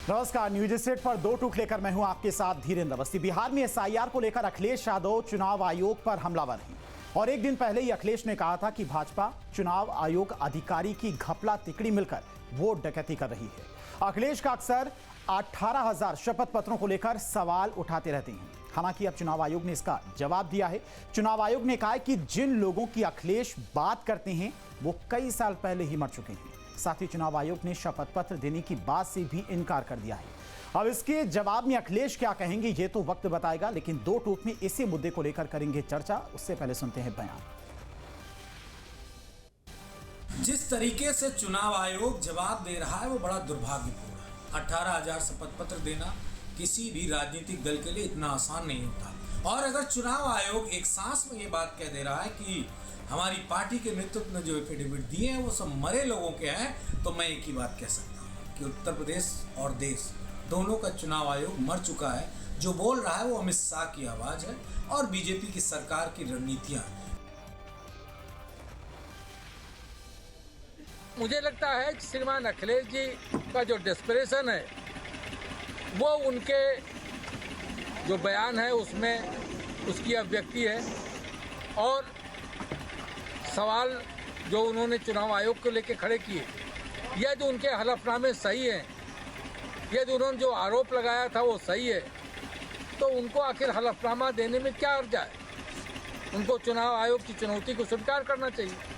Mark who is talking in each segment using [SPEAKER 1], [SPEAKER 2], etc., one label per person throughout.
[SPEAKER 1] नमस्कार, news state पर दो टूक लेकर मैं हूं आपके साथ धीरेन्द्र अवस्थी। बिहार में एसआईआर को लेकर अखिलेश यादव चुनाव आयोग पर हमलावर हैं और एक दिन पहले ही अखिलेश ने कहा था कि भाजपा चुनाव आयोग अधिकारी की घपला तिकड़ी मिलकर वोट डकैती कर रही है। अखिलेश का अक्सर 18,000 शपथ पत्रों को लेकर सवाल उठाते रहते हैं। हालांकि अब चुनाव आयोग ने इसका जवाब दिया है। चुनाव आयोग ने कहा है कि जिन लोगों की अखिलेश बात करते हैं वो कई साल पहले ही मर चुके हैं। साथ ही चुनाव आयोग ने शपथ पत्र देने की बात से भी इनकार कर दिया है। अब इसके जवाब में अखिलेश क्या कहेंगे ये तो वक्त बताएगा, लेकिन दो टूक में इसी मुद्दे को लेकर करेंगे चर्चा। उससे पहले सुनते हैं बयान।
[SPEAKER 2] जिस तरीके से चुनाव आयोग जवाब दे रहा है वो बड़ा दुर्भाग्यपूर्ण है। 18,000 शपथ पत्र देना किसी भी राजनीतिक दल के लिए इतना आसान नहीं होता। और अगर चुनाव आयोग एक सांस में ये बात कह दे रहा है कि हमारी पार्टी के नेतृत्व ने जो एफिडेविट दिए हैं वो सब मरे लोगों के हैं, तो मैं एक ही बात कह सकता हूँ कि उत्तर प्रदेश और देश दोनों का चुनाव आयोग मर चुका है। जो बोल रहा है वो अमित शाह की आवाज़ है और बीजेपी की सरकार की रणनीतियाँ हैं।
[SPEAKER 3] मुझे लगता है कि श्रीमान अखिलेश जी का जो डेस्परेशन है वो उनके जो बयान है उसमें उसकी अभिव्यक्ति है, और सवाल जो उन्होंने चुनाव आयोग को लेकर खड़े किए, यह जो उनके हलफनामे सही हैं, यह जो उन्होंने जो आरोप लगाया था वो सही है, तो उनको आखिर हलफनामा देने में क्या अर्जा है? उनको चुनाव आयोग की चुनौती को स्वीकार करना चाहिए।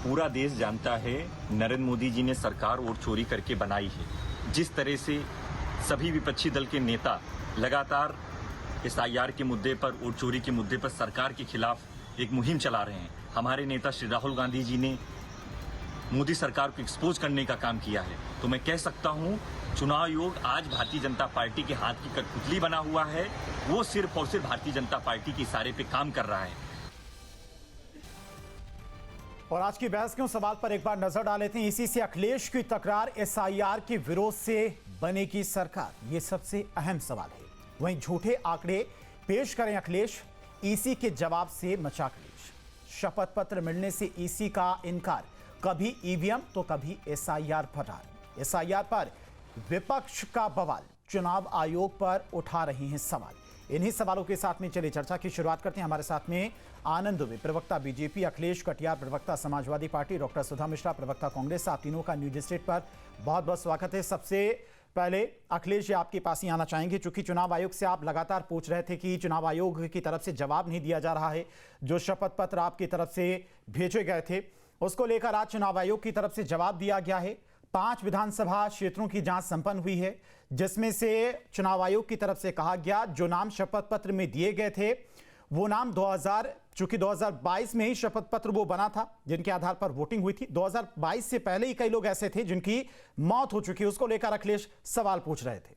[SPEAKER 4] पूरा देश जानता है नरेंद्र मोदी जी ने सरकार वोट चोरी करके बनाई है। जिस तरह से सभी विपक्षी दल के नेता लगातार एसआईआर के मुद्दे पर, वोट चोरी के मुद्दे पर सरकार के खिलाफ एक मुहिम चला रहे हैं। हमारे नेता श्री राहुल गांधी जी ने मोदी सरकार को एक्सपोज करने का काम किया है। तो मैं कह सकता हूं चुनाव आयोग आज भारतीय जनता पार्टी के हाथ की कठपुतली बना हुआ है। वो सिर्फ और सिर्फ भारतीय जनता पार्टी के इशारे पे काम कर रहा है।
[SPEAKER 1] और आज की बहस के सवाल पर एक बार नजर डाल लेते हैं। इसी से अखिलेश की तकरार एसआईआर के विरोध से बनेगी सरकार, ये सबसे अहम सवाल है। वहीं झूठे आंकड़े पेश करें अखिलेश, ईसी के जवाब से मचा कलेश। शपथ पत्र मिलने से ईसी का इनकार, कभी ईवीएम तो कभी एसआईआर पर रार। एसआईआर पर विपक्ष का बवाल, चुनाव आयोग पर उठा रहे हैं सवाल। इन्हीं सवालों के साथ में चलिए चर्चा की शुरुआत करते हैं। हमारे साथ में आनंद दुबे, प्रवक्ता बीजेपी, अखिलेश कटियार, प्रवक्ता समाजवादी पार्टी, डॉक्टर सुधा मिश्रा, प्रवक्ता कांग्रेस। आप तीनों का न्यूज स्टेट पर बहुत बहुत स्वागत है। सबसे पहले अखिलेश जी आपके पास ही आना चाहेंगे, चूंकि चुनाव आयोग से आप लगातार पूछ रहे थे कि चुनाव आयोग की तरफ से जवाब नहीं दिया जा रहा है। जो शपथ पत्र आपकी तरफ से भेजे गए थे उसको लेकर आज चुनाव आयोग की तरफ से जवाब दिया गया है। 5 विधानसभा क्षेत्रों की जांच संपन्न हुई है, जिसमें से चुनाव आयोग की तरफ से कहा गया जो नाम शपथ पत्र में दिए गए थे वो नाम 2022 में ही शपथ पत्र वो बना था जिनके आधार पर वोटिंग हुई थी। 2022 से पहले ही कई लोग ऐसे थे जिनकी मौत हो चुकी, उसको लेकर अखिलेश सवाल पूछ रहे थे।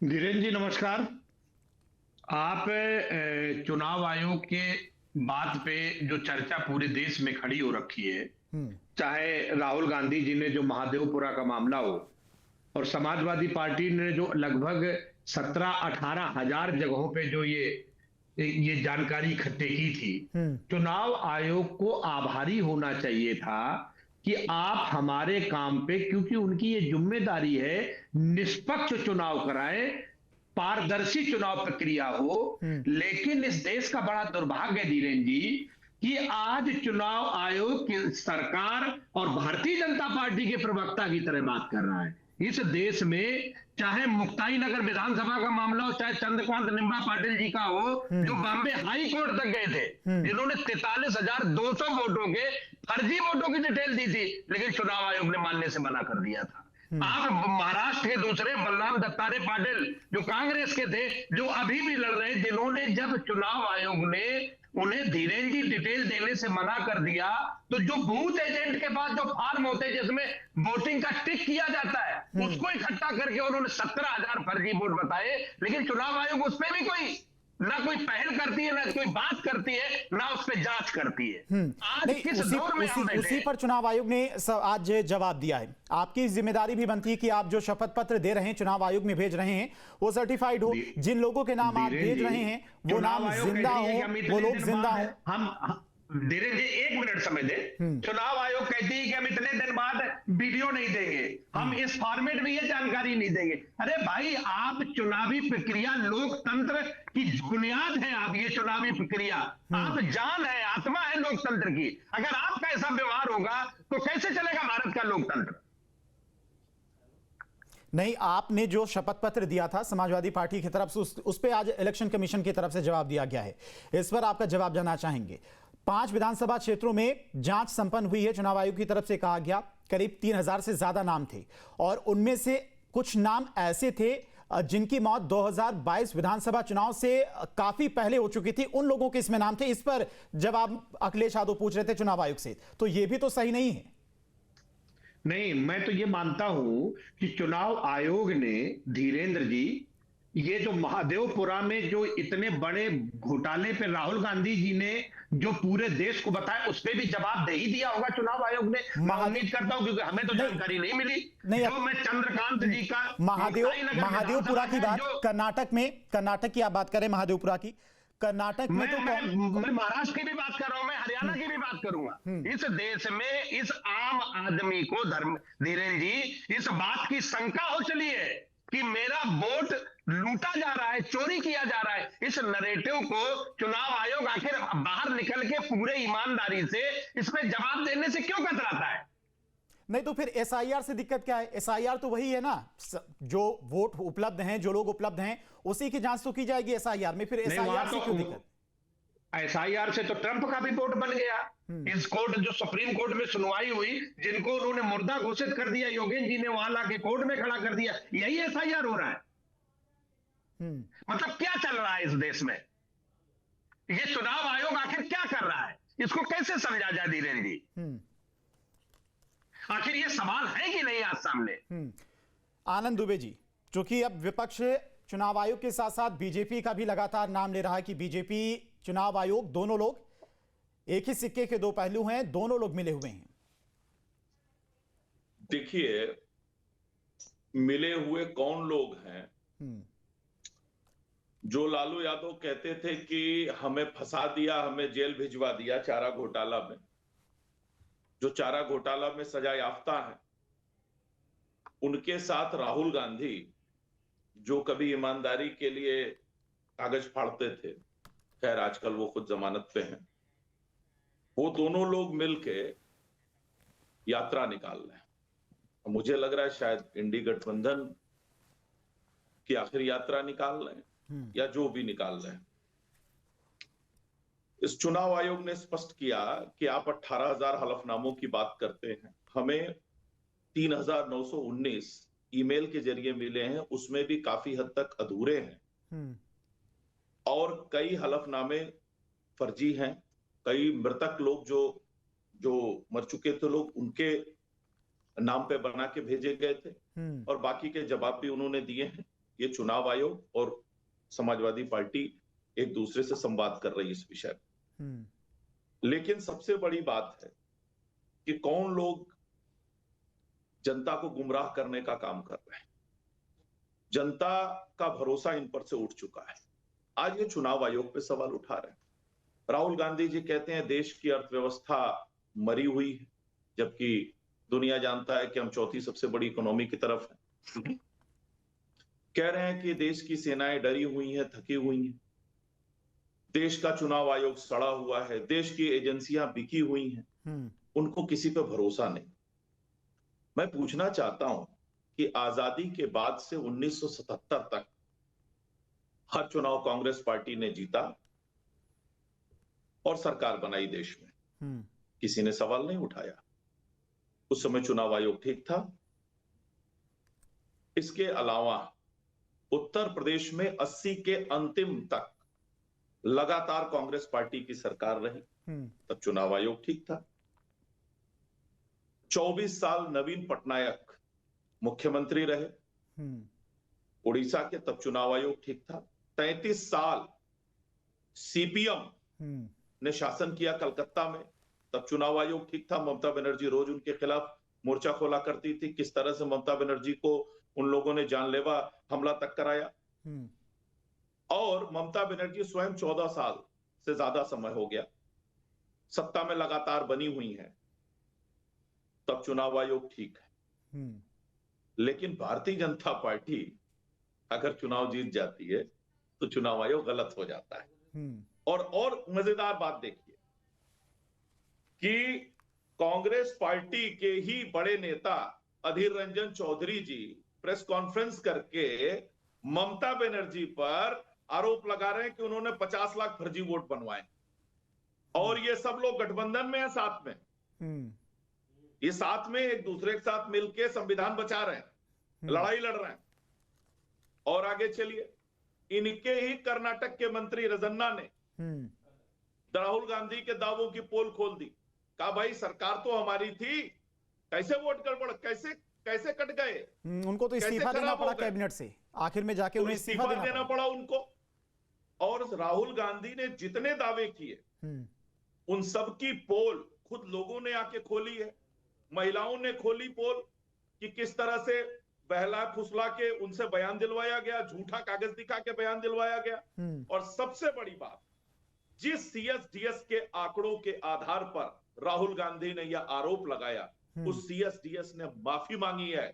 [SPEAKER 5] धीरेन्द्र जी नमस्कार। आप चुनाव आयोग के बात पे जो चर्चा पूरे देश में खड़ी हो रखी है, चाहे राहुल गांधी जी ने जो महादेवपुरा का मामला हो और समाजवादी पार्टी ने जो लगभग 17-18 हजार जगहों पे जो ये जानकारी इकट्ठे की थी, चुनाव आयोग को आभारी होना चाहिए था कि आप हमारे काम पे, क्योंकि उनकी ये जिम्मेदारी है निष्पक्ष चुनाव कराएं, पारदर्शी चुनाव प्रक्रिया हो। लेकिन इस देश का बड़ा दुर्भाग्य धीरेन्द्र जी कि आज चुनाव आयोग की सरकार और भारतीय जनता पार्टी के प्रवक्ता की तरह बात कर रहा है। इस देश में चाहे मुक्ताई नगर विधानसभा का मामला हो, चाहे चंद्रकांत निम्बा पाटिल जी का हो, जो बॉम्बे हाई कोर्ट तक गए थे, जिन्होंने 43,200 वोटों के फर्जी वोटों की डिटेल दी थी, लेकिन चुनाव आयोग ने मानने से मना कर दिया था। आप महाराष्ट्र के दूसरे बलराम दत्तात्रेय पाटिल जो कांग्रेस के थे, जो अभी भी लड़ रहे, जिन्होंने जब चुनाव आयोग ने उन्हें धीरेन्द्र जी डिटेल देने से मना कर दिया, तो जो बूथ एजेंट के पास जो फॉर्म होते हैं जिसमें वोटिंग का टिक किया जाता है, उसको इकट्ठा करके उन्होंने 17,000 फर्जी वोट बताए। लेकिन चुनाव आयोग उस पर भी ना कोई पहल करती है, ना कोई बात करती है, ना उस पर जांच करती है। आज किस दौर में हम बैठे?
[SPEAKER 1] उसी पर चुनाव आयोग ने आज जवाब दिया है। आपकी जिम्मेदारी भी बनती है कि आप जो शपथ पत्र दे रहे हैं, चुनाव आयोग में भेज रहे हैं, वो सर्टिफाइड हो। जिन लोगों के नाम आप भेज रहे हैं वो नाम जिंदा हो, वो लोग जिंदा हो।
[SPEAKER 5] धीरे जी 1 मिनट समय दे। चुनाव आयोग कहती है कि हम इतने दिन बाद वीडियो नहीं देंगे, हम इस फॉर्मेट में ये जानकारी नहीं देंगे। अरे भाई, आप चुनावी प्रक्रिया, लोकतंत्र की बुनियाद है, आप ये चुनावी प्रक्रिया, आप जान है, आत्मा है लोकतंत्र की। अगर आपका ऐसा व्यवहार होगा तो कैसे चलेगा भारत का लोकतंत्र?
[SPEAKER 1] नहीं, आपने जो शपथ पत्र दिया था समाजवादी पार्टी की तरफ से, उस पे आज इलेक्शन कमीशन की तरफ से जवाब दिया गया है। इस पर आपका जवाब जानना चाहेंगे। 5 विधानसभा क्षेत्रों में जांच संपन्न हुई है। चुनाव आयोग की तरफ से कहा गया करीब 3000 से ज्यादा नाम थे और उनमें से कुछ नाम ऐसे थे जिनकी मौत 2022 विधानसभा चुनाव से काफी पहले हो चुकी थी। उन लोगों के इसमें नाम थे। इस पर जवाब अखिलेश यादव पूछ रहे थे चुनाव आयोग से, तो यह भी तो सही नहीं है।
[SPEAKER 5] नहीं, मैं तो ये मानता हूं कि चुनाव आयोग ने, धीरेन्द्र जी, ये जो महादेवपुरा में जो इतने बड़े घोटाले पे राहुल गांधी जी ने जो पूरे देश को बताया, उस पर भी जवाब दे ही दिया होगा चुनाव आयोग ने। मैं उम्मीद करता हूं, क्योंकि हमें तो जानकारी नहीं मिली। जो मैं चंद्रकांत जी का
[SPEAKER 1] महादेवपुरा की बात, कर्नाटक की आप बात करें, महादेवपुरा की, कर्नाटक में तो
[SPEAKER 5] मैं महाराष्ट्र की भी बात कर रहा हूं, मैं हरियाणा की भी बात करूंगा। इस देश में इस आम आदमी को, धीरेन्द्र जी, इस बात की शंका हो चली है कि मेरा वोट लूटा जा रहा है, चोरी किया जा रहा है। इस नरेटिव को चुनाव आयोग आखिर बाहर निकल के पूरे ईमानदारी से इस पे जवाब देने से क्यों कतराता है?
[SPEAKER 1] नहीं तो फिर एसआईआर से दिक्कत क्या है? एसआईआर तो वही है ना, जो वोट उपलब्ध हैं, जो लोग उपलब्ध हैं, उसी की जांच तो की जाएगी एसआईआर में। फिर एसआईआर से क्यों दिक्कत?
[SPEAKER 5] एसआईआर से तो ट्रंप का भी वोट बन गया। इस कोर्ट, जो सुप्रीम कोर्ट में सुनवाई हुई, जिनको उन्होंने मुर्दा घोषित कर दिया, योगेंद्र जी ने वहां लाके कोर्ट में खड़ा कर दिया, यही एसआईआर हो रहा है। मतलब क्या चल रहा है इस देश में? ये चुनाव आयोग आखिर क्या कर रहा है? इसको कैसे समझा जाए धीरेन्द्र जी? आखिर ये सवाल है कि नहीं आज सामने?
[SPEAKER 1] आनंद दुबे जी, चूंकि अब विपक्ष चुनाव आयोग के साथ साथ बीजेपी का भी लगातार नाम ले रहा है कि बीजेपी, चुनाव आयोग, दोनों लोग एक ही सिक्के के दो पहलू हैं, दोनों लोग मिले हुए हैं।
[SPEAKER 6] देखिए, मिले हुए कौन लोग हैं? जो लालू यादव कहते थे कि हमें फंसा दिया, हमें जेल भिजवा दिया चारा घोटाला में, जो चारा घोटाला में सजा याफ्ता है, उनके साथ राहुल गांधी, जो कभी ईमानदारी के लिए कागज फाड़ते थे, खैर आजकल वो खुद जमानत पे हैं, वो दोनों लोग मिलके यात्रा निकाल रहे हैं। मुझे लग रहा है शायद इंडी गठबंधन की आखिर यात्रा निकाल रहे हैं, या जो भी निकाल रहे हैं। इस चुनाव आयोग ने स्पष्ट किया कि आप 18,000 हलफनामों की बात करते हैं, हमें 3,919 ईमेल के जरिए मिले हैं, उसमें भी काफी हद तक अधूरे हैं और कई हलफनामे फर्जी हैं। कई मृतक लोग जो मर चुके थे लोग, उनके नाम पे बना के भेजे गए थे और बाकी के जवाब भी उन्होंने दिए हैं। ये चुनाव आयोग और समाजवादी पार्टी एक दूसरे से संवाद कर रही है इस विषय में। लेकिन सबसे बड़ी बात है कि कौन लोग जनता को गुमराह करने का काम कर रहे हैं। जनता का भरोसा इन पर से उठ चुका है। आज ये चुनाव आयोग पे सवाल उठा रहे हैं। राहुल गांधी जी कहते हैं देश की अर्थव्यवस्था मरी हुई है, जबकि दुनिया जानता है कि हम चौथी सबसे बड़ी इकोनॉमी की तरफ है। कह रहे हैं कि देश की सेनाएं डरी हुई हैं, थकी हुई हैं, देश का चुनाव आयोग सड़ा हुआ है, देश की एजेंसियां बिकी हुई हैं, उनको किसी पे भरोसा नहीं। मैं पूछना चाहता हूं कि आजादी के बाद से 1977 तक हर चुनाव कांग्रेस पार्टी ने जीता और सरकार बनाई देश में, किसी ने सवाल नहीं उठाया। उस समय चुनाव आयोग ठीक था। इसके अलावा उत्तर प्रदेश में 80 के अंतिम तक लगातार कांग्रेस पार्टी की सरकार रही, तब चुनाव आयोग ठीक था। 24 साल नवीन पटनायक मुख्यमंत्री रहे उड़ीसा के, तब चुनाव आयोग ठीक था। 33 साल सीपीएम ने शासन किया कलकत्ता में, तब चुनाव आयोग ठीक था। ममता बनर्जी रोज उनके खिलाफ मोर्चा खोला करती थी, किस तरह से ममता बनर्जी को उन लोगों ने जानलेवा हमला तक कराया। और ममता बनर्जी स्वयं 14 साल से ज्यादा समय हो गया सत्ता में लगातार बनी हुई हैं, तब चुनाव आयोग ठीक है। लेकिन भारतीय जनता पार्टी अगर चुनाव जीत जाती है तो चुनाव आयोग गलत हो जाता है। और मजेदार बात देखिए कि कांग्रेस पार्टी के ही बड़े नेता अधीर रंजन चौधरी जी प्रेस कॉन्फ्रेंस करके ममता बनर्जी पर आरोप लगा रहे हैं कि उन्होंने 50 लाख फर्जी वोट बनवाए, और ये सब लोग गठबंधन में हैं, साथ में ये साथ में एक दूसरे के साथ मिलकर संविधान बचा रहे हैं, लड़ाई लड़ रहे हैं। और आगे चलिए, इनके ही कर्नाटक के मंत्री रजन्ना ने राहुल गांधी के दावों की पोल खोल दी। कहा भाई सरकार तो हमारी थी, कैसे वोट गड़बड़, कैसे कट गए।
[SPEAKER 1] उनको तो इस्तीफा देना पड़ा कैबिनेट से, आखिर में जाके उन्हें इस्तीफा देना पड़ा
[SPEAKER 6] उनको। और राहुल गांधी ने जितने दावे किए उन सब की पोल खुद लोगों ने आके खोली है। महिलाओं ने खोली पोल कि किस तरह से बहला फुसला के उनसे बयान दिलवाया गया, झूठा कागज दिखा के बयान दिलवाया गया। और सबसे बड़ी बात, जिस सीएसडीएस के आंकड़ों के आधार पर राहुल गांधी ने यह आरोप लगाया, उस सीएसडीएस ने माफी मांगी है।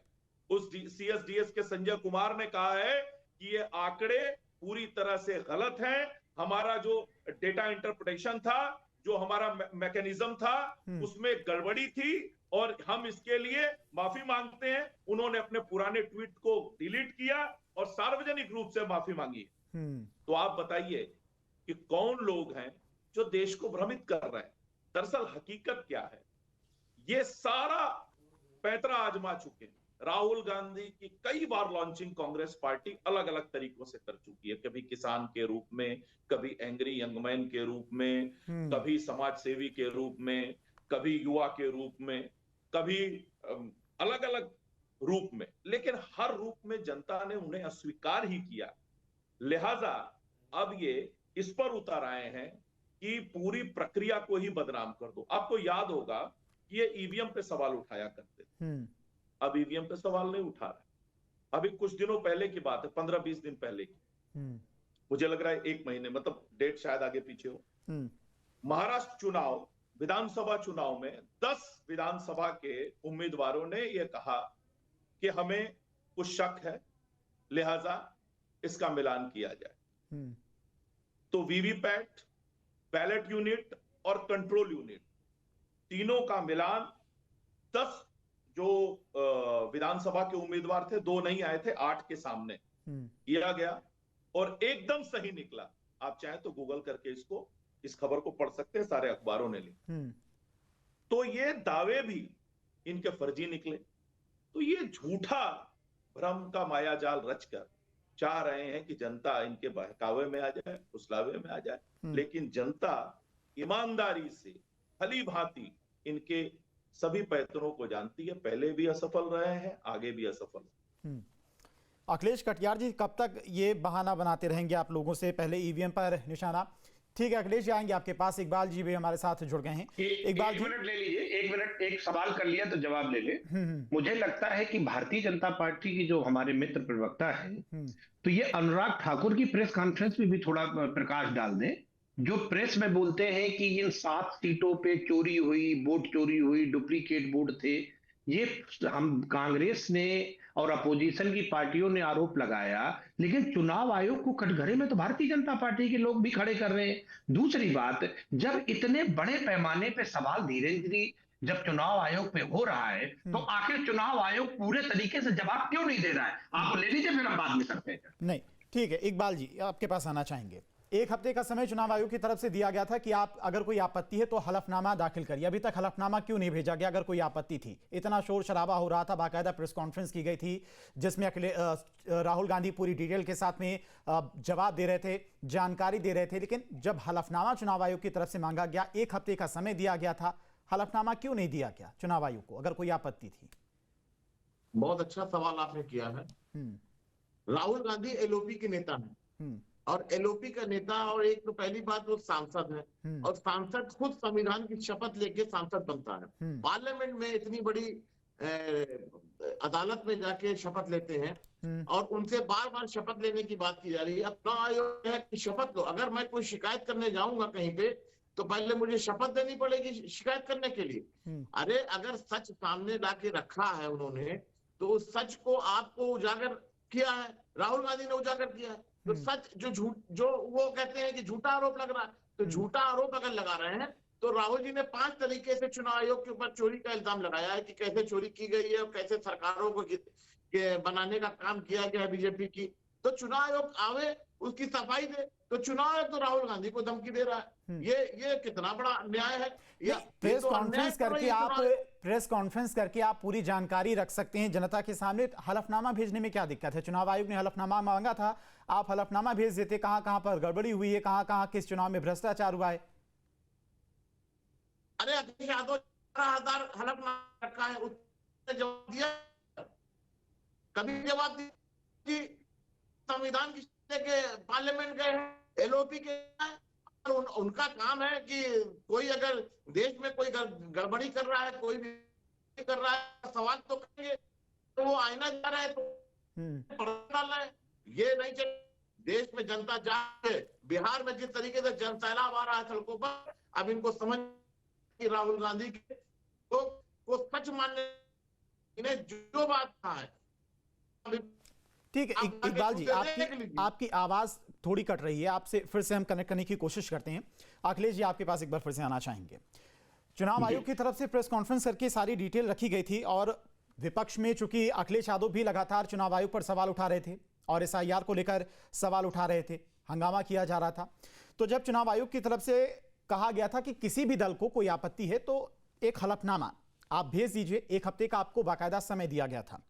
[SPEAKER 6] उस सीएसडीएस के संजय कुमार ने कहा है कि ये आंकड़े पूरी तरह से गलत हैं, हमारा जो डेटा इंटरप्रिटेशन था, जो हमारा मैकेनिज्म था, उसमें गड़बड़ी थी और हम इसके लिए माफी मांगते हैं। उन्होंने अपने पुराने ट्वीट को डिलीट किया और सार्वजनिक रूप से माफी मांगी। तो आप बताइए कि कौन लोग हैं जो देश को भ्रमित कर रहे हैं। दरअसल हकीकत क्या है, ये सारा पैंतरा आजमा चुके हैं। राहुल गांधी की कई बार लॉन्चिंग कांग्रेस पार्टी अलग अलग तरीकों से कर चुकी है, कभी किसान के रूप में, कभी एंग्री यंग मैन के रूप में, कभी समाज सेवी के रूप में, कभी युवा के रूप में, कभी अलग अलग रूप में, लेकिन हर रूप में जनता ने उन्हें अस्वीकार ही किया। लिहाजा अब ये इस पर उतर आए हैं कि पूरी प्रक्रिया को ही बदनाम कर दो। आपको याद होगा कि ये ईवीएम पे सवाल उठाया करते थे, अब ईवीएम पे सवाल नहीं उठा रहे। अभी कुछ दिनों पहले की बात है, 15-20 दिन पहले की, मुझे लग रहा है 1 महीने, मतलब डेट शायद आगे पीछे हो। महाराष्ट्र चुनाव, विधानसभा चुनाव में 10 विधानसभा के उम्मीदवारों ने यह कहा कि हमें कुछ शक है, लिहाजा इसका मिलान किया जाए। तो वीवीपैट, बैलेट यूनिट और कंट्रोल यूनिट, तीनों का मिलान 10 जो विधानसभा के उम्मीदवार थे, 2 नहीं आए थे, 8 के सामने किया गया और एकदम सही निकला। आप चाहें तो गूगल करके इस खबर को पढ़ सकते हैं, सारे अखबारों ने लिखा। तो ये दावे भी इनके फर्जी निकले। तो ये झूठा भ्रम का मायाजाल रचकर चाह रहे हैं कि जनता इनके बहकावे में आ जाए, फुसलावे में आ जाए, लेकिन जनता ईमानदारी से भली भांति इनके सभी पैतरों को जानती है। पहले भी असफल रहे हैं, आगे भी असफल।
[SPEAKER 1] अखिलेश कटियार जी, कब तक ये बहाना बनाते रहेंगे आप लोगों से? पहले ईवीएम पर निशाना, ठीक है अखिलेश जी आएंगे आपके पास। इकबाल जी भी हमारे साथ जुड़ गए हैं।
[SPEAKER 5] इकबाल जी, 1 मिनट ले लीजिए, 1 मिनट, एक सवाल कर लिया तो जवाब ले ले। मुझे लगता है कि भारतीय जनता पार्टी की जो हमारे मित्र प्रवक्ता है, तो ये अनुराग ठाकुर की प्रेस कॉन्फ्रेंस में भी थोड़ा प्रकाश डाल दें। जो प्रेस में बोलते हैं कि इन 7 सीटों पे चोरी हुई, वोट चोरी हुई, डुप्लीकेट वोट थे, ये हम कांग्रेस ने और अपोजिशन की पार्टियों ने आरोप लगाया, लेकिन चुनाव आयोग को कटघरे में तो भारतीय जनता पार्टी के लोग भी खड़े कर रहे हैं। दूसरी बात, जब इतने बड़े पैमाने पे सवाल धीरे धीरे जब चुनाव आयोग पे हो रहा है, तो आखिर चुनाव आयोग पूरे तरीके से जवाब क्यों नहीं दे रहा है? आप ले लीजिए, फिर हम बाद में करते हैं।
[SPEAKER 1] नहीं, ठीक है इकबाल जी, आपके पास आना चाहेंगे। 1 हफ्ते का समय चुनाव आयोग की तरफ से दिया गया था कि आप अगर कोई आपत्ति है तो हलफनामा दाखिल करिए। अभी तक हलफनामा क्यों नहीं भेजा गया? अगर कोई आपत्ति थी, इतना शोर शराबा हो रहा था, बाकायदा प्रेस कॉन्फ्रेंस की गई थी जिसमें राहुल गांधी पूरी डिटेल के साथ में जवाब दे रहे थे, जानकारी दे रहे थे, लेकिन जब हलफनामा चुनाव आयोग की तरफ से मांगा गया, 1 हफ्ते का समय दिया गया था, हलफनामा क्यों नहीं दिया गया चुनाव आयोग को अगर कोई आपत्ति थी?
[SPEAKER 7] बहुत अच्छा सवाल आपने किया है। राहुल गांधी एलओपी के नेता हैं और एलओपी का नेता, और एक तो पहली बात वो सांसद है और सांसद खुद संविधान की शपथ लेके सांसद बनता है। पार्लियामेंट में इतनी बड़ी अदालत में जाके शपथ लेते हैं और उनसे बार बार शपथ लेने की बात की जा रही है। अब चुनाव आयोग है कि शपथ लो, अगर मैं कोई शिकायत करने जाऊंगा कहीं पे तो पहले मुझे शपथ देनी पड़ेगी शिकायत करने के लिए। अरे अगर सच सामने ला के रखा है उन्होंने, तो उस सच को आपको उजागर किया है, राहुल गांधी ने उजागर किया है। तो सच जो वो कहते हैं कि झूठा आरोप लग रहा है, तो झूठा आरोप अगर लगा रहे हैं तो राहुल जी ने 5 तरीके से चुनाव आयोग के ऊपर चोरी का इल्जाम लगाया है कि कैसे चोरी की गई है और कैसे सरकारों को बनाने का काम किया गया है बीजेपी की। तो चुनाव आयोग आवे, उसकी सफाई दे। तो चुनाव आयोग तो राहुल गांधी को धमकी दे रहा है। ये कितना बड़ा अन्याय है।
[SPEAKER 1] प्रेस कॉन्फ्रेंस करके आप पूरी जानकारी रख सकते हैं जनता के सामने। हलफनामा भेजने में क्या दिक्कत है? चुनाव आयोग ने हलफनामा मांगा था, आप हलफनामा भेज देते। कहां कहां पर गड़बड़ी हुई है, कहां कहां किस चुनाव में भ्रष्टाचार हुआ है?
[SPEAKER 7] अरे अखिलेश यादव 11,000 हलफनामा रखा है, उसने जवाब दिया? कभी जवाब दिया? संविधान की के पार्लियामेंट गए हैं, एलओपी के उनका काम है कि कोई अगर देश में कोई गड़बड़ी कर रहा है, कोई भी कर रहा है, सवाल तो करेंगे। तो वो आईना जा रहा है तो डालना है, ये नहीं चाहिए। देश में जनता जागे, बिहार में जिस तरीके से जन सैलाब आ रहा है सड़कों पर, अब इनको समझ कि राहुल गांधी को सच मानने, इन्हें जो बात कहा है।
[SPEAKER 1] ठीक है इकबाल जी, आपकी आवाज थोड़ी कट रही है, आपसे फिर से हम कनेक्ट करने की कोशिश करते हैं। अखिलेश जी आपके पास एक बार फिर से आना चाहेंगे। चुनाव आयोग की तरफ से प्रेस कॉन्फ्रेंस करके सारी डिटेल रखी गई थी और विपक्ष में चूंकि अखिलेश यादव भी लगातार चुनाव आयोग पर सवाल उठा रहे थे और एसआईआर को लेकर सवाल उठा रहे थे, हंगामा किया जा रहा था। तो जब चुनाव आयोग की तरफ से कहा गया था कि किसी भी दल को कोई आपत्ति है तो एक हलफनामा आप भेज दीजिए, 1 हफ्ते का आपको बाकायदा समय दिया गया था।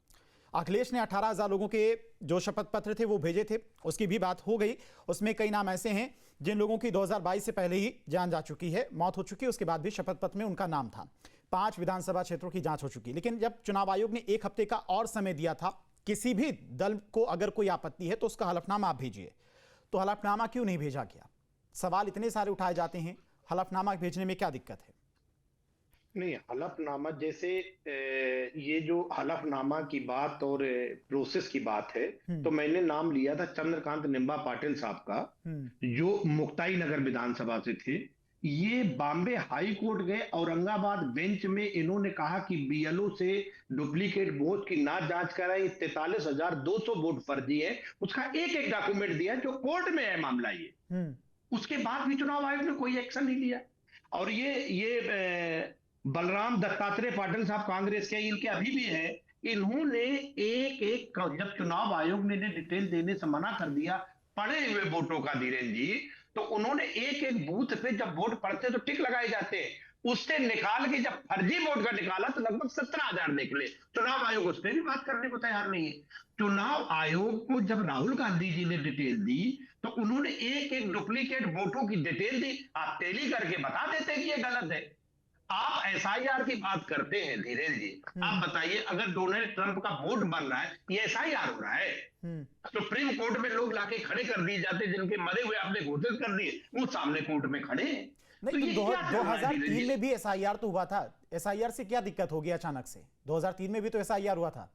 [SPEAKER 1] अखिलेश ने 18,000 लोगों के जो शपथ पत्र थे वो भेजे थे, उसकी भी बात हो गई। उसमें कई नाम ऐसे हैं जिन लोगों की 2022 से पहले ही जान जा चुकी है, मौत हो चुकी है, उसके बाद भी शपथ पत्र में उनका नाम था। 5 विधानसभा क्षेत्रों की जांच हो चुकी। लेकिन जब चुनाव आयोग ने 1 हफ्ते का और समय दिया था, किसी भी दल को अगर कोई आपत्ति है तो उसका हलफनामा आप भेजिए, तो हलफनामा क्यों नहीं भेजा गया? सवाल इतने सारे उठाए जाते हैं, हलफनामा भेजने में क्या दिक्कत है?
[SPEAKER 5] नहीं, हलफनामा जैसे ये जो हलफनामा की बात और प्रोसेस की बात है, तो मैंने नाम लिया था चंद्रकांत निम्बा पाटिल साहब का, जो मुक्ताई नगर विधानसभा से थे। ये बॉम्बे हाई कोर्ट गए, औरंगाबाद बेंच में इन्होंने कहा कि बीएलओ से डुप्लीकेट वोट की ना जांच कराई, 43,200 वोट फर्जी है। उसका एक एक डॉक्यूमेंट दिया जो कोर्ट में है मामला ये। उसके बाद भी चुनाव आयोग ने कोई एक्शन नहीं लिया। और ये बलराम दत्तात्रेय पाटिल साहब कांग्रेस के, इनके अभी भी है, इन्होंने एक जब चुनाव आयोग ने डिटेल देने से मना कर दिया पड़े हुए वोटों का, धीरेन्द्र जी, तो उन्होंने एक एक बूथ पे जब वोट पड़ते तो टिक लगाए जाते हैं, उससे निकाल के जब फर्जी वोट का निकाला तो लगभग 17,000 निकले। चुनाव आयोग उस पर भी बात करने को तैयार नहीं है। चुनाव आयोग को जब राहुल गांधी जी ने डिटेल दी तो उन्होंने एक एक डुप्लीकेट वोटों की डिटेल दी। आप टैली करके बता देते कि ये गलत है। आप एसआईआर की बात करते हैं धीरेन्द्र जी, आप बताइए अगर डोनाल्ड ट्रंप का वोट बन रहा है, ये एसआईआर हो रहा है? सुप्रीम कोर्ट में लोग लाके खड़े कर दिए जाते, जिनके मरे हुए आपने घोषित कर दिए, वो सामने कोर्ट में खड़े हैं।
[SPEAKER 1] नहीं, तो 2003 में भी एसआईआर तो हुआ था। एसआईआर से क्या दिक्कत होगी अचानक से? 2003 में भी तो एसआईआर हुआ था।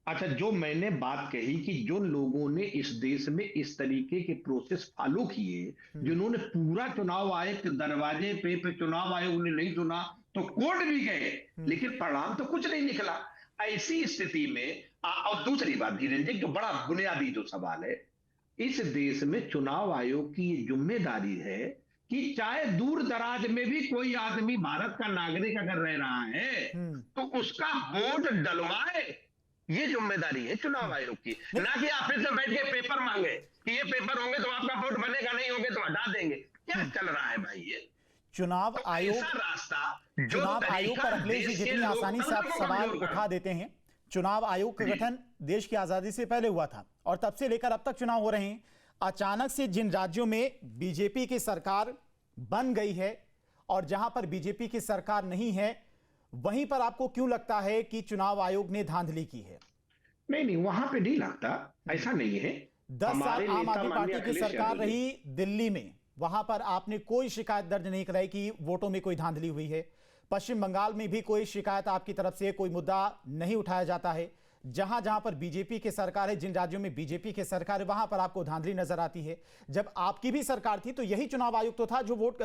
[SPEAKER 5] अच्छा, जो मैंने बात कही कि जो लोगों ने इस देश में इस तरीके के प्रोसेस फॉलो किए, जिन्होंने पूरा चुनाव आयोग के दरवाजे पे चुनाव आयोग ने नहीं चुना तो कोर्ट भी गए, लेकिन परिणाम तो कुछ नहीं निकला। ऐसी स्थिति में और दूसरी बात धीरेन्द्र जी, जो बड़ा बुनियादी जो सवाल है, इस देश में चुनाव आयोग की जिम्मेदारी है कि चाहे दूर दराज में भी कोई आदमी भारत का नागरिक अगर रह रहा है तो उसका वोट डलवाए। ये जिम्मेदारी है चुनाव आयोग की, ना कि ऑफिस में बैठ के पेपर मांगे कि ये पेपर होंगे तो आपका वोट बनेगा, नहीं होंगे तो हटा देंगे। क्या चल रहा है भाई ये?
[SPEAKER 1] चुनाव आयोग पर अखिलेश जी जितनी आसानी से आप सवाल उठा देते हैं, चुनाव आयोग का गठन देश की आजादी से पहले हुआ था और तब से लेकर अब तक चुनाव हो रहे हैं। अचानक से जिन राज्यों में बीजेपी की सरकार बन गई है और जहां पर बीजेपी की सरकार नहीं है, वहीं पर आपको क्यों लगता है कि चुनाव आयोग ने धांधली की है?
[SPEAKER 5] नहीं, वहां पे नहीं लगता, ऐसा नहीं है।
[SPEAKER 1] 10 साल आम आदमी पार्टी की सरकार रही दिल्ली में, वहां पर आपने कोई शिकायत दर्ज नहीं कराई कि वोटों में कोई धांधली हुई है। पश्चिम बंगाल में भी कोई शिकायत आपकी तरफ से, कोई मुद्दा नहीं उठाया जाता है। जहां जहां पर बीजेपी की सरकार है, जिन राज्यों में बीजेपी की सरकार है, वहां पर आपको धांधली नजर आती है। जब आपकी भी सरकार थी तो यही चुनाव आयोग तो था जो वोट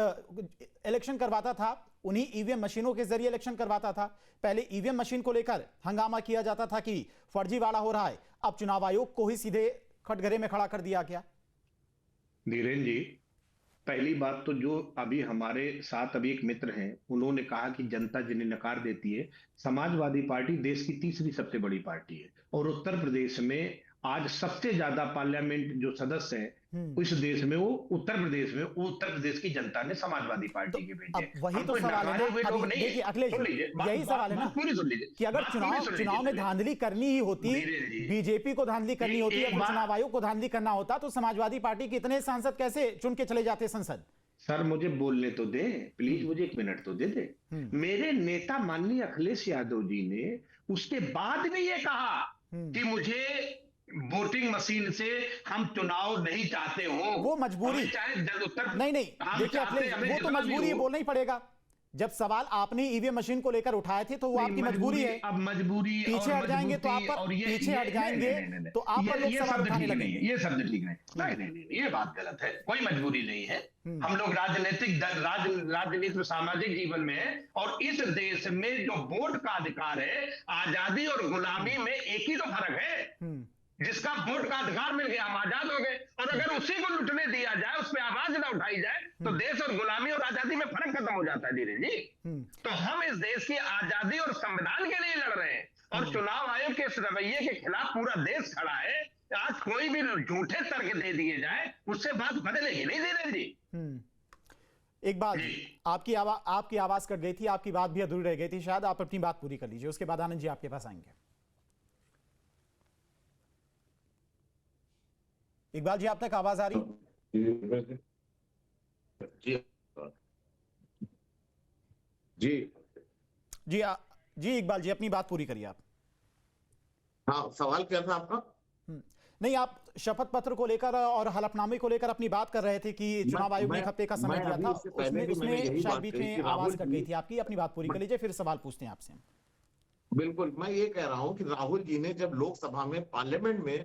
[SPEAKER 1] इलेक्शन करवाता था, उन्हीं ईवीएम मशीनों के जरिए इलेक्शन करवाता था। पहले ईवीएम मशीन को लेकर हंगामा किया जाता था कि फर्जीवाड़ा हो रहा है, अब चुनाव आयोग को ही सीधे कटघरे में खड़ा कर दिया गया।
[SPEAKER 5] धीरेन जी, पहली बात तो जो अभी हमारे साथ अभी एक मित्र हैं, उन्होंने कहा कि जनता जिन्हें नकार देती है। समाजवादी पार्टी देश की तीसरी सबसे बड़ी पार्टी है और उत्तर प्रदेश में आज सबसे ज्यादा पार्लियामेंट जो सदस्य हैं इस देश में, वो उत्तर प्रदेश की जनता ने समाजवादी पार्टी के भेजे।
[SPEAKER 1] अब वही तो सवाल है ना, देखिए अखिलेश, यही सवाल है ना कि अगर चुनाव में धांधली करनी ही होती, बीजेपी को धांधली करनी होती, अगर चुनाव आयोग को धांधली करना होता तो समाजवादी पार्टी के इतने सांसद कैसे चुन के चले जाते संसद?
[SPEAKER 5] सर मुझे बोलने तो दे प्लीज, मुझे 1 मिनट तो दे दे। मेरे नेता माननीय अखिलेश यादव जी ने उसके बाद भी ये कहा कि मुझे वोटिंग मशीन से हम चुनाव नहीं चाहते हो।
[SPEAKER 1] वो मजबूरी नहीं, देखिए अखिलेश, वो तो मजबूरी है, बोलना ही पड़ेगा। जब सवाल आपने ईवीएम मशीन को लेकर उठाए थे तो वो आपकी मजबूरी है।
[SPEAKER 5] अब मजबूरी
[SPEAKER 1] पीछे हट जाएंगे तो आप पर, पीछे हट जाएंगे तो आप पर लोग सवाल उठाने लगेंगे।
[SPEAKER 5] ये शब्द ठीक नहीं, ये बात गलत है। कोई मजबूरी नहीं है। हम लोग राजनीतिक सामाजिक जीवन में है और इस देश में जो वोट का अधिकार है, आजादी और गुलामी में एक ही तो फर्क है। जिसका वोट का अधिकार मिल गया, हम आजाद हो गए, और अगर उसी को लुटने दिया जाए, उस पर आवाज ना उठाई जाए तो देश और गुलामी और आजादी में फर्क खत्म हो जाता है। धीरे जी, तो हम इस देश की आजादी और संविधान के लिए लड़ रहे हैं और चुनाव आयोग के इस रवैये के खिलाफ पूरा देश खड़ा है। आज कोई भी झूठे तर्क दे दिए जाए, उससे बात बदलेगी नहीं। धीरे जी,
[SPEAKER 1] एक बात, आपकी आवाज कट गई थी, आपकी बात भी अधूरी रह गई थी, शायद आप अपनी बात पूरी कर लीजिए, उसके बाद आनंद जी आपके पास आएंगे। इकबाल जी, आप तक आवाज आ रही? जी इकबाल जी, अपनी बात पूरी करिए आप।
[SPEAKER 7] हाँ, सवाल क्या था आपका?
[SPEAKER 1] नहीं, आप शपथ पत्र को लेकर और हलफनामे को लेकर अपनी बात कर रहे थे कि चुनाव आयोग ने 1 हफ्ते का समय दिया था, उसमें शायद बीच में आवाज कट गई थी आपकी। अपनी बात पूरी कर लीजिए, फिर सवाल पूछते हैं आपसे।
[SPEAKER 7] बिल्कुल, मैं ये कह रहा हूं कि राहुल जी ने जब लोकसभा में, पार्लियामेंट में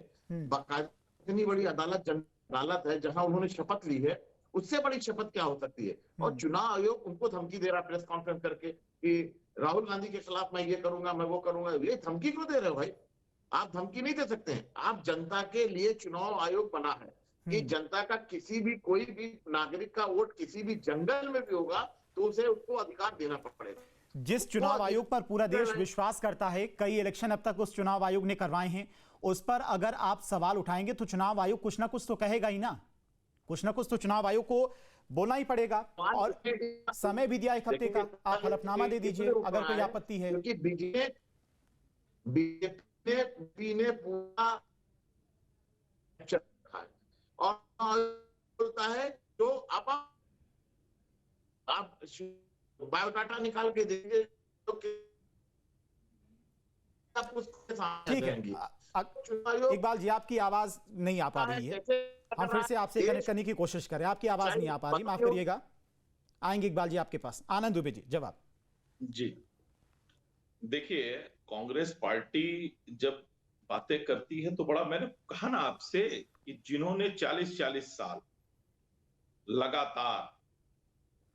[SPEAKER 7] बाकायदा, इतनी बड़ी अदालत है जहां उन्होंने शपथ ली है, उससे बड़ी शपथ क्या हो सकती है? और चुनाव आयोग उनको धमकी दे रहा प्रेस कॉन्फ्रेंस करके कि राहुल गांधी के खिलाफ मैं ये करूंगा, मैं वो करूंगा। ये धमकी क्यों दे रहे हो भाई? आप धमकी नहीं दे सकते हैं। आप जनता के लिए चुनाव आयोग बना है कि जनता का किसी भी, कोई भी नागरिक का वोट किसी भी जंगल में भी होगा तो उसे उसको अधिकार देना पड़ेगा।
[SPEAKER 1] जिस चुनाव आयोग पर पूरा देश विश्वास करता है, कई इलेक्शन अब तक उस चुनाव आयोग ने करवाए हैं, उस पर अगर आप सवाल उठाएंगे तो चुनाव आयोग कुछ ना कुछ तो कहेगा ही ना। कुछ ना कुछ तो चुनाव आयोग को बोलना ही पड़ेगा। और समय भी दिया 1 हफ्ते का, आप हलफनामा दे दीजिए अगर कोई आपत्ति है।
[SPEAKER 7] क्योंकि बीजेपी ने पूरा और बोलता है तो आप बायोडाटा निकाल के दीजिए तो
[SPEAKER 1] ठीक है। इकबाल जी, आपकी आवाज नहीं आ पा रही है, हम फिर से आपसे कनेक्ट करने की कोशिश करें, आपकी आवाज नहीं आ पा रही, माफ करिएगा। आएंगे इकबाल जी आपके पास। आनंद दुबे जी, जवाब।
[SPEAKER 6] जी, देखिए, कांग्रेस पार्टी जब बातें करती है तो बड़ा, मैंने कहा ना आपसे कि जिन्होंने 40 साल लगातार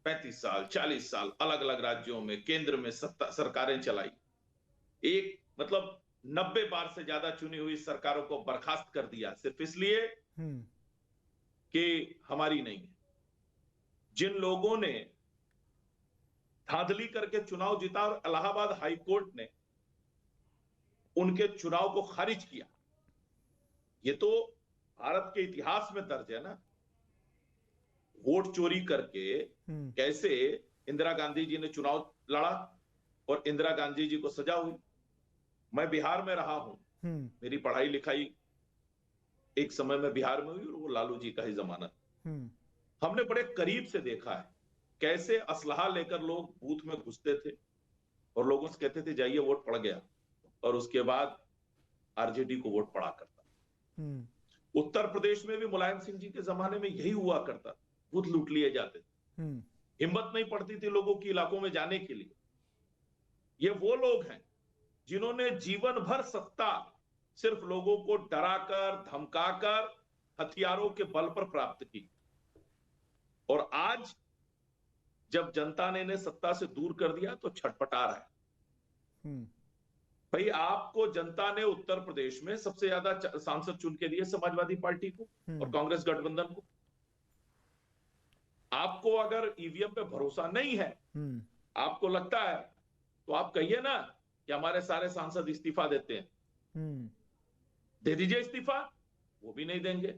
[SPEAKER 6] 35 साल 40 साल अलग अलग राज्यों में, केंद्र में सरकारें चलाई, एक मतलब 90 बार से ज्यादा चुनी हुई सरकारों को बर्खास्त कर दिया सिर्फ इसलिए कि हमारी नहीं है। जिन लोगों ने धांधली करके चुनाव जीता और इलाहाबाद हाई कोर्ट ने उनके चुनाव को खारिज किया, ये तो भारत के इतिहास में दर्ज है ना। वोट चोरी करके कैसे इंदिरा गांधी जी ने चुनाव लड़ा और इंदिरा गांधी जी को सजा हुई। मैं बिहार में रहा हूं, मेरी पढ़ाई लिखाई एक समय में बिहार में हुई और वो लालू जी का ही जमाना। हमने बड़े करीब से देखा है कैसे असलहा लेकर लोग बूथ में घुसते थे और लोगों से कहते थे जाइए वोट पड़ गया, और उसके बाद आरजेडी को वोट पड़ा करता। उत्तर प्रदेश में भी मुलायम सिंह जी के जमाने में यही हुआ करता, बूथ लूट लिए जाते थे, हिम्मत नहीं पड़ती थी लोगों की इलाकों में जाने के लिए। ये वो लोग हैं जिन्होंने जीवन भर सत्ता सिर्फ लोगों को डराकर धमकाकर हथियारों के बल पर प्राप्त की, और आज जब जनता ने इन्हें सत्ता से दूर कर दिया तो छटपटा रहा है। भाई, आपको जनता ने उत्तर प्रदेश में सबसे ज्यादा सांसद चुन के दिए समाजवादी पार्टी को और कांग्रेस गठबंधन को। आपको अगर ईवीएम पे भरोसा नहीं है, आपको लगता है, तो आप कहिए ना कि हमारे सारे सांसद इस्तीफा देते हैं। दे दीजिए इस्तीफा, वो भी नहीं देंगे।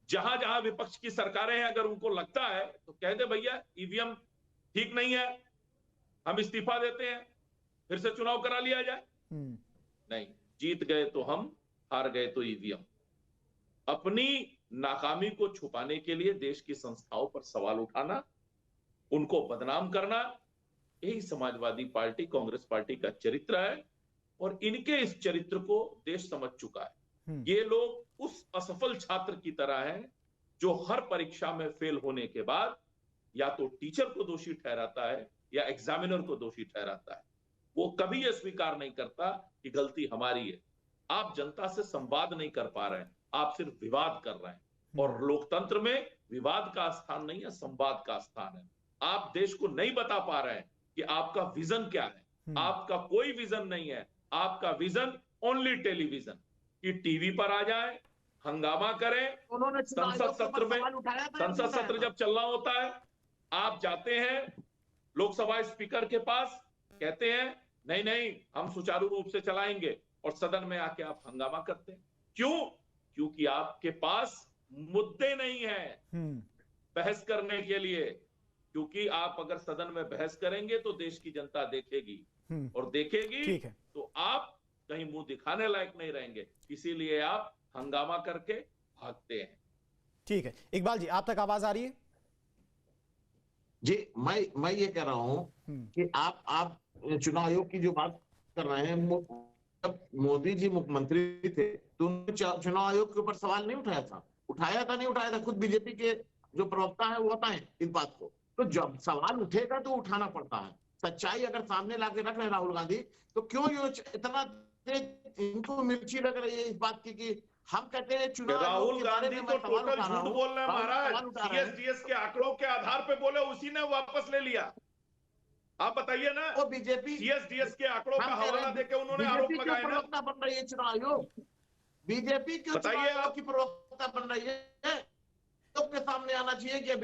[SPEAKER 6] जहां जहां विपक्ष की सरकारें हैं, अगर उनको लगता है तो कह दे भैया ईवीएम ठीक नहीं है, हम इस्तीफा देते हैं, फिर से चुनाव करा लिया जाए। नहीं, जीत गए तो हम, हार गए तो ईवीएम। अपनी नाकामी को छुपाने के लिए देश की संस्थाओं पर सवाल उठाना, उनको बदनाम करना, यही समाजवादी पार्टी कांग्रेस पार्टी का चरित्र है, और इनके इस चरित्र को देश समझ चुका है। ये लोग उस असफल छात्र की तरह हैं जो हर परीक्षा में फेल होने के बाद या तो टीचर को दोषी ठहराता है या एग्जामिनर को दोषी ठहराता है। वो कभी यह स्वीकार नहीं करता कि गलती हमारी है। आप जनता से संवाद नहीं कर पा रहे हैं, आप सिर्फ विवाद कर रहे हैं, और लोकतंत्र में विवाद का स्थान नहीं है, संवाद का स्थान है। आप देश को नहीं बता पा रहे हैं कि आपका विजन क्या है। आपका कोई विजन नहीं है। आपका विजन ओनली टेलीविजन, कि टीवी पर आ जाए, हंगामा करें। संसद सत्र जब चल रहा होता है, आप जाते हैं लोकसभा स्पीकर के पास, कहते हैं नहीं नहीं हम सुचारू रूप से चलाएंगे, और सदन में आके आप हंगामा करते हैं। क्यों? क्योंकि आपके पास मुद्दे नहीं है बहस करने के लिए। क्योंकि आप अगर सदन में बहस करेंगे तो देश की जनता देखेगी, और देखेगी तो आप कहीं मुंह दिखाने लायक नहीं रहेंगे, इसीलिए आप हंगामा करके भागते हैं।
[SPEAKER 1] ठीक है, इकबाल जी आप तक आवाज आ रही है?
[SPEAKER 7] जी, मैं ये कह रहा हूं कि आप चुनाव आयोग की जो बात कर रहे हैं, जब मोदी जी मुख्यमंत्री थे तो उन्होंने चुनाव आयोग के ऊपर सवाल नहीं उठाया था। नहीं उठाया था। खुद बीजेपी के जो प्रवक्ता है वो बताएं इस बात को। तो जब सवाल उठेगा तो उठाना पड़ता है। सच्चाई अगर सामने लाके रख रहे हैं राहुल गांधी, तो क्यों ये इतना इनको मिर्ची लग रही है इस बात की कि हम कहते हैं चुनाव
[SPEAKER 6] राहुल गांधी तो टोटल झूठ बोल रहे हैं महाराज। सीएसडीएस के आंकड़ों के आधार पे बोले, उसी ने वापस ले लिया। आप बताइए ना,
[SPEAKER 7] वो बीजेपी
[SPEAKER 6] सीएसडीएस के आंकड़ों का हवाला देके उन्होंने आरोप लगाया ना।
[SPEAKER 7] प्रवक्ता बन रही है चुनाव आयोग, बीजेपी क्यों चुनाव आयोग की प्रवक्ता बन रही है? तो के सामने आना चाहिए कि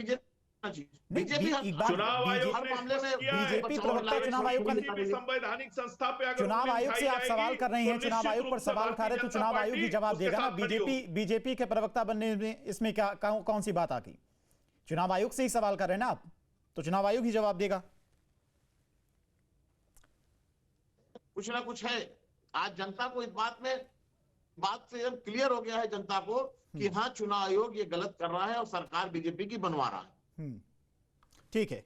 [SPEAKER 7] बीजेपी
[SPEAKER 6] चुनाव आयोग
[SPEAKER 1] हर मामले में बीजेपी प्रवक्ता चुनाव आयोग का
[SPEAKER 6] संवैधानिक संस्था पे अगर
[SPEAKER 1] चुनाव आयोग से आप सवाल कर रहे हैं, चुनाव आयोग पर सवाल उठा रहे, तो चुनाव आयोग ही जवाब देगा ना। बीजेपी के प्रवक्ता बनने में इसमें क्या कौन सी बात आ गई? चुनाव आयोग से ही सवाल कर रहे हैं ना आप, तो चुनाव आयोग ही जवाब देगा।
[SPEAKER 7] कुछ ना कुछ है। आज जनता को इस बात से क्लियर हो गया है जनता को कि हाँ, चुनाव आयोग ये गलत कर रहा है और सरकार बीजेपी की बनवा रहा है।
[SPEAKER 1] ठीक है,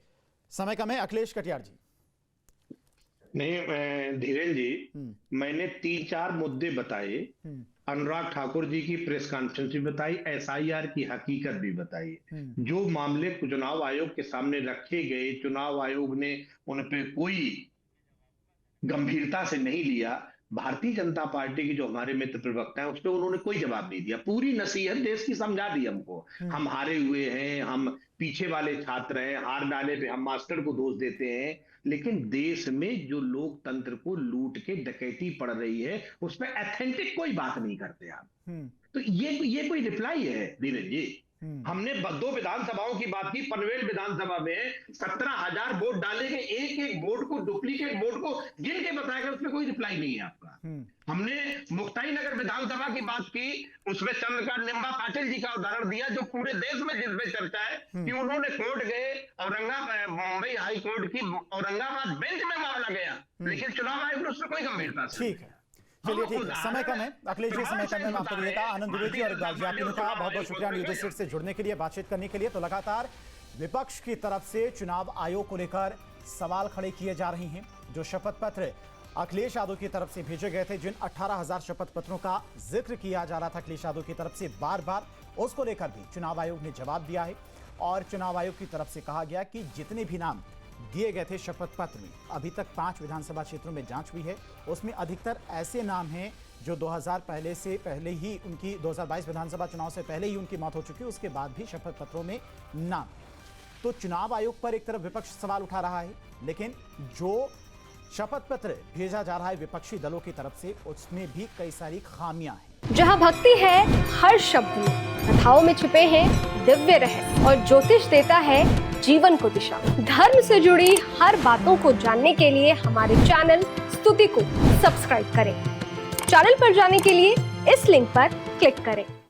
[SPEAKER 1] समय कम है। अखिलेश कटियार जी।
[SPEAKER 5] नहीं धीरेन्द्र जी, मैंने 3-4 मुद्दे बताए। अनुराग ठाकुर जी की प्रेस कॉन्फ्रेंस भी बताई, एसआईआर की हकीकत भी बताई। जो मामले चुनाव आयोग के सामने रखे गए, चुनाव आयोग ने उन पे कोई गंभीरता से नहीं लिया। भारतीय जनता पार्टी की जो हमारे मित्र प्रवक्ता है, उस पर उन्होंने कोई जवाब नहीं दिया। पूरी नसीहत देश की समझा दी हमको। हम हारे हुए हैं, हम पीछे वाले छात्र हैं, हार डाले पे हम मास्टर को दोष देते हैं। लेकिन देश में जो लोकतंत्र को लूट के डकैती पड़ रही है, उस पर ऑथेंटिक कोई बात नहीं करते आप। तो ये कोई रिप्लाई है धीरेन्द्र जी? हमने 2 विधानसभाओं की बात की। पनवेल विधानसभा में 17,000 वोट डाले गए, एक वोट को, डुप्लीकेट वोट को गिन के बताया गया, उसमें कोई रिप्लाई नहीं है आपका। हमने मुक्ताई नगर विधानसभा की बात की, उसमें चंद्रकांत निम्बा पाटिल जी का उदाहरण दिया, जो पूरे देश में जिसमें चर्चा है कि उन्होंने कोर्ट गए, औरंगाबाद मुंबई हाई कोर्ट की औरंगाबाद बेंच में मामला गया, लेकिन चुनाव आयोग ने उसमें कोई गंभीरता से।
[SPEAKER 1] ठीक है, चलिए ठीक है, समय कम है। अखिलेश जी समय कम है, आपको देता आनंद दुबे जी और इकबाल जी, आपने कहा बहुत बहुत शुक्रिया न्यूज डिस्ट्रिक्ट से जुड़ने के लिए, बातचीत करने के लिए। तो लगातार विपक्ष की तरफ से चुनाव आयोग को लेकर सवाल खड़े किए जा रहे हैं। जो शपथ पत्र अखिलेश यादव की तरफ से भेजे गए थे, जिन 18,000 शपथ पत्रों का जिक्र किया जा रहा था अखिलेश यादव की तरफ से बार बार, उसको लेकर भी चुनाव आयोग ने जवाब दिया है। और चुनाव आयोग की तरफ से कहा गया कि जितने भी नाम दिए गए थे शपथ पत्र में। अभी तक 5 विधानसभा क्षेत्रों में जांच हुई है, उसमें अधिकतर ऐसे नाम हैं जो 2022 विधानसभा चुनाव से पहले ही उनकी मौत हो चुकी है, उसके बाद भी शपथ पत्रों में नाम। तो चुनाव आयोग पर एक तरफ विपक्ष सवाल उठा रहा है, लेकिन जो शपथ पत्र भेजा जा रहा है विपक्षी दलों की तरफ से, उसमें भी कई सारी खामियां हैं।
[SPEAKER 8] जहां भक्ति है हर शब्द में, कथाओं में छुपे हैं दिव्य रहस्य और ज्योतिष देता है जीवन को दिशा। धर्म से जुड़ी हर बातों को जानने के लिए हमारे चैनल स्तुति को सब्सक्राइब करें। चैनल पर जाने के लिए इस लिंक पर क्लिक करें।